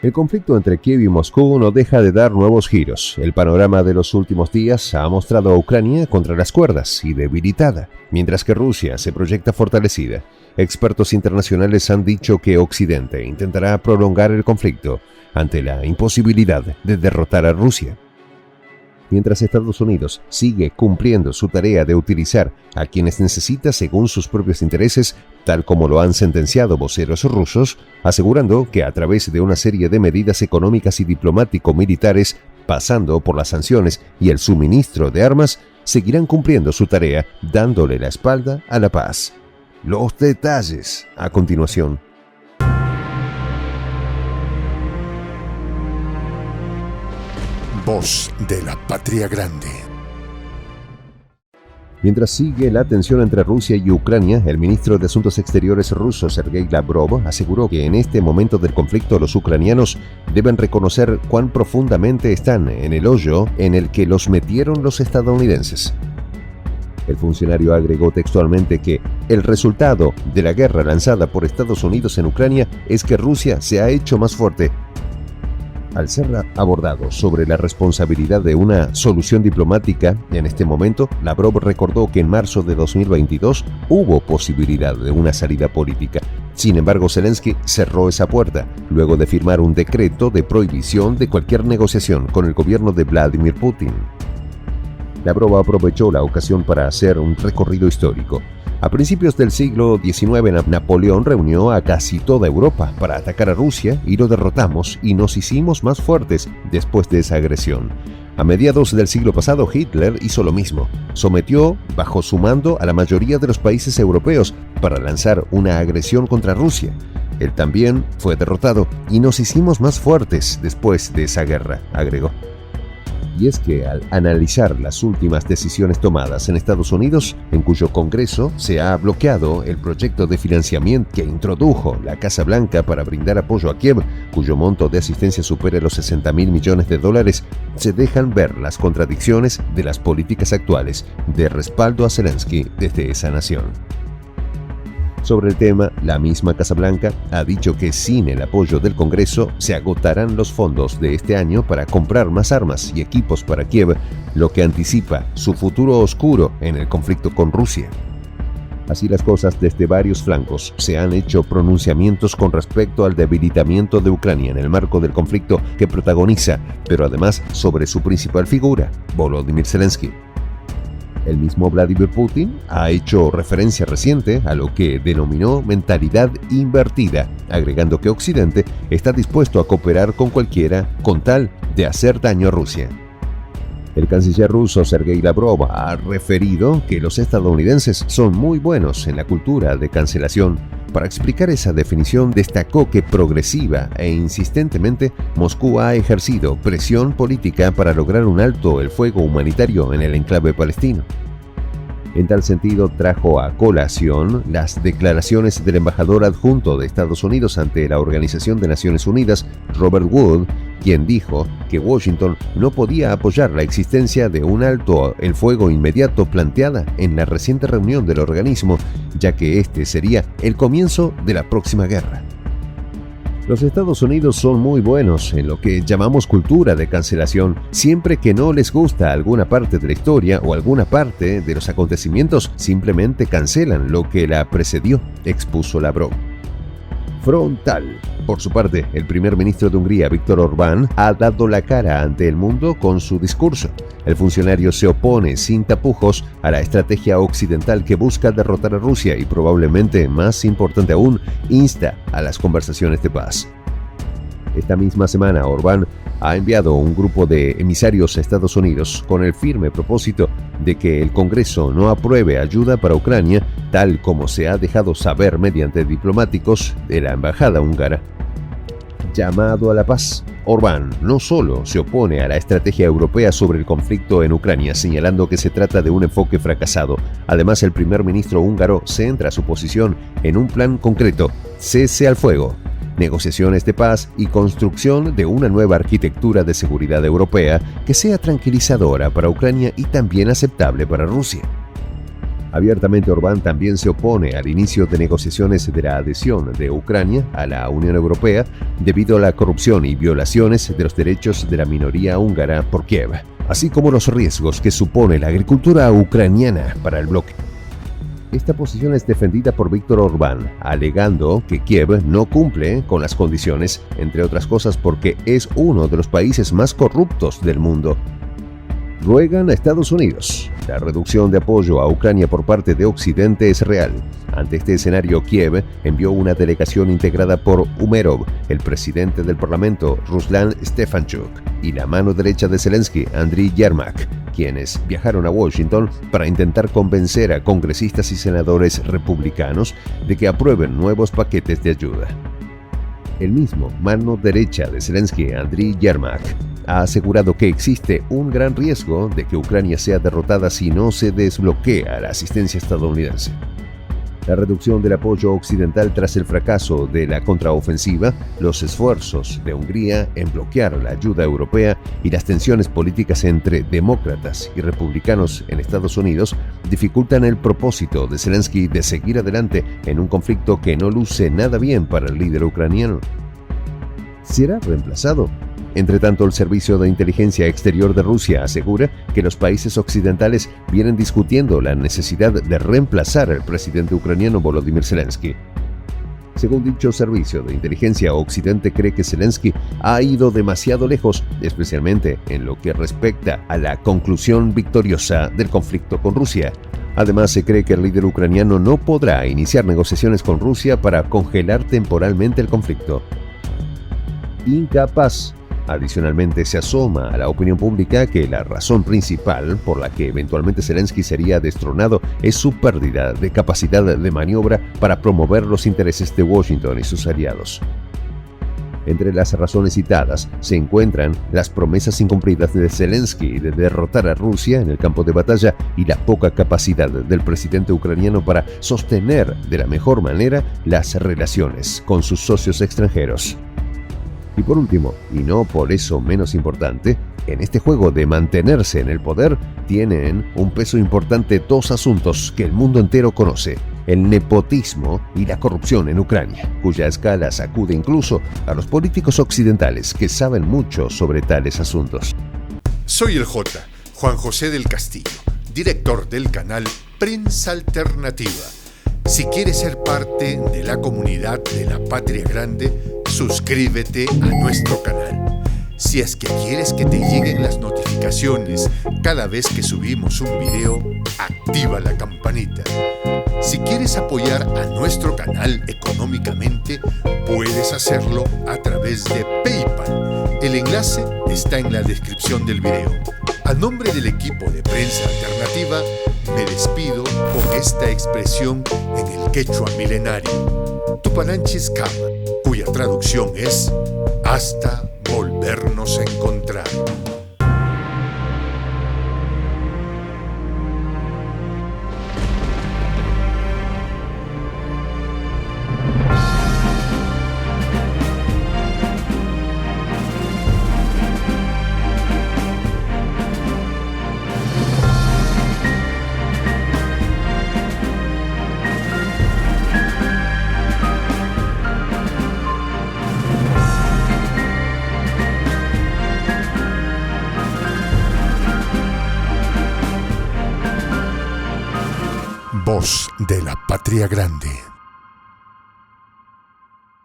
El conflicto entre Kiev y Moscú no deja de dar nuevos giros. El panorama de los últimos días ha mostrado a Ucrania contra las cuerdas y debilitada, mientras que Rusia se proyecta fortalecida. Expertos internacionales han dicho que Occidente intentará prolongar el conflicto ante la imposibilidad de derrotar a Rusia. Mientras Estados Unidos sigue cumpliendo su tarea de utilizar a quienes necesita según sus propios intereses, tal como lo han sentenciado voceros rusos, asegurando que a través de una serie de medidas económicas y diplomático-militares, pasando por las sanciones y el suministro de armas, seguirán cumpliendo su tarea, dándole la espalda a la paz. Los detalles a continuación. Voz de la Patria Grande. Mientras sigue la tensión entre Rusia y Ucrania, el ministro de Asuntos Exteriores ruso Sergei Lavrov aseguró que en este momento del conflicto los ucranianos deben reconocer cuán profundamente están en el hoyo en el que los metieron los estadounidenses. El funcionario agregó textualmente que el resultado de la guerra lanzada por Estados Unidos en Ucrania es que Rusia se ha hecho más fuerte. Al ser abordado sobre la responsabilidad de una solución diplomática en este momento, Lavrov recordó que en marzo de 2022 hubo posibilidad de una salida política. Sin embargo, Zelensky cerró esa puerta, luego de firmar un decreto de prohibición de cualquier negociación con el gobierno de Vladimir Putin. Lavrov aprovechó la ocasión para hacer un recorrido histórico. A principios del siglo XIX, Napoleón reunió a casi toda Europa para atacar a Rusia y lo derrotamos y nos hicimos más fuertes después de esa agresión. A mediados del siglo pasado, Hitler hizo lo mismo. Sometió bajo su mando a la mayoría de los países europeos para lanzar una agresión contra Rusia. Él también fue derrotado y nos hicimos más fuertes después de esa guerra, agregó. Y es que al analizar las últimas decisiones tomadas en Estados Unidos, en cuyo Congreso se ha bloqueado el proyecto de financiamiento que introdujo la Casa Blanca para brindar apoyo a Kiev, cuyo monto de asistencia supera los $60.000 millones, se dejan ver las contradicciones de las políticas actuales de respaldo a Zelensky desde esa nación. Sobre el tema, la misma Casa Blanca ha dicho que sin el apoyo del Congreso se agotarán los fondos de este año para comprar más armas y equipos para Kiev, lo que anticipa su futuro oscuro en el conflicto con Rusia. Así las cosas, desde varios flancos se han hecho pronunciamientos con respecto al debilitamiento de Ucrania en el marco del conflicto que protagoniza, pero además sobre su principal figura, Volodymyr Zelensky. El mismo Vladimir Putin ha hecho referencia reciente a lo que denominó mentalidad invertida, agregando que Occidente está dispuesto a cooperar con cualquiera con tal de hacer daño a Rusia. El canciller ruso Sergei Lavrov ha referido que los estadounidenses son muy buenos en la cultura de cancelación. Para explicar esa definición, destacó que progresiva e insistentemente Moscú ha ejercido presión política para lograr un alto el fuego humanitario en el enclave palestino. En tal sentido, trajo a colación las declaraciones del embajador adjunto de Estados Unidos ante la Organización de Naciones Unidas, Robert Wood, quien dijo que Washington no podía apoyar la existencia de un alto el fuego inmediato planteada en la reciente reunión del organismo, ya que este sería el comienzo de la próxima guerra. Los Estados Unidos son muy buenos en lo que llamamos cultura de cancelación. Siempre que no les gusta alguna parte de la historia o alguna parte de los acontecimientos, simplemente cancelan lo que la precedió, expuso Lavrov. Frontal. Por su parte, el primer ministro de Hungría, Viktor Orbán, ha dado la cara ante el mundo con su discurso. El funcionario se opone sin tapujos a la estrategia occidental que busca derrotar a Rusia y, probablemente más importante aún, insta a las conversaciones de paz. Esta misma semana, Orbán ha enviado un grupo de emisarios a Estados Unidos con el firme propósito de que el Congreso no apruebe ayuda para Ucrania, tal como se ha dejado saber mediante diplomáticos de la embajada húngara. Llamado a la paz. Orbán no solo se opone a la estrategia europea sobre el conflicto en Ucrania, señalando que se trata de un enfoque fracasado. Además, el primer ministro húngaro centra su posición en un plan concreto: cese al fuego, negociaciones de paz y construcción de una nueva arquitectura de seguridad europea que sea tranquilizadora para Ucrania y también aceptable para Rusia. Abiertamente, Orbán también se opone al inicio de negociaciones de la adhesión de Ucrania a la Unión Europea debido a la corrupción y violaciones de los derechos de la minoría húngara por Kiev, así como los riesgos que supone la agricultura ucraniana para el bloque. Esta posición es defendida por Víctor Orbán, alegando que Kiev no cumple con las condiciones, entre otras cosas porque es uno de los países más corruptos del mundo. Ruegan a Estados Unidos. La reducción de apoyo a Ucrania por parte de Occidente es real. Ante este escenario, Kiev envió una delegación integrada por Umerov, el presidente del Parlamento, Ruslan Stefanchuk, y la mano derecha de Zelensky, Andriy Yermak, quienes viajaron a Washington para intentar convencer a congresistas y senadores republicanos de que aprueben nuevos paquetes de ayuda. El mismo mano derecha de Zelensky, Andriy Yermak, ha asegurado que existe un gran riesgo de que Ucrania sea derrotada si no se desbloquea la asistencia estadounidense. La reducción del apoyo occidental tras el fracaso de la contraofensiva, los esfuerzos de Hungría en bloquear la ayuda europea y las tensiones políticas entre demócratas y republicanos en Estados Unidos dificultan el propósito de Zelensky de seguir adelante en un conflicto que no luce nada bien para el líder ucraniano. ¿Será reemplazado? Entre tanto, el Servicio de Inteligencia Exterior de Rusia asegura que los países occidentales vienen discutiendo la necesidad de reemplazar al presidente ucraniano Volodymyr Zelensky. Según dicho servicio de inteligencia, Occidente cree que Zelensky ha ido demasiado lejos, especialmente en lo que respecta a la conclusión victoriosa del conflicto con Rusia. Además, se cree que el líder ucraniano no podrá iniciar negociaciones con Rusia para congelar temporalmente el conflicto. Incapaz. Adicionalmente, se asoma a la opinión pública que la razón principal por la que eventualmente Zelensky sería destronado es su pérdida de capacidad de maniobra para promover los intereses de Washington y sus aliados. Entre las razones citadas se encuentran las promesas incumplidas de Zelensky de derrotar a Rusia en el campo de batalla y la poca capacidad del presidente ucraniano para sostener de la mejor manera las relaciones con sus socios extranjeros. Y por último, y no por eso menos importante, en este juego de mantenerse en el poder tienen un peso importante dos asuntos que el mundo entero conoce: el nepotismo y la corrupción en Ucrania, cuya escala sacude incluso a los políticos occidentales que saben mucho sobre tales asuntos. Soy el J, Juan José del Castillo, director del canal Prensa Alternativa. Si quieres ser parte de la comunidad de la Patria Grande, suscríbete a nuestro canal. Si es que quieres que te lleguen las notificaciones cada vez que subimos un video, activa la campanita. Si quieres apoyar a nuestro canal económicamente, puedes hacerlo a través de PayPal. El enlace está en la descripción del video. A nombre del equipo de Prensa Alternativa, me despido con esta expresión en el quechua milenario: Tupananchis Kama, cuya traducción es hasta volvernos a encontrar. Voz de la Patria Grande.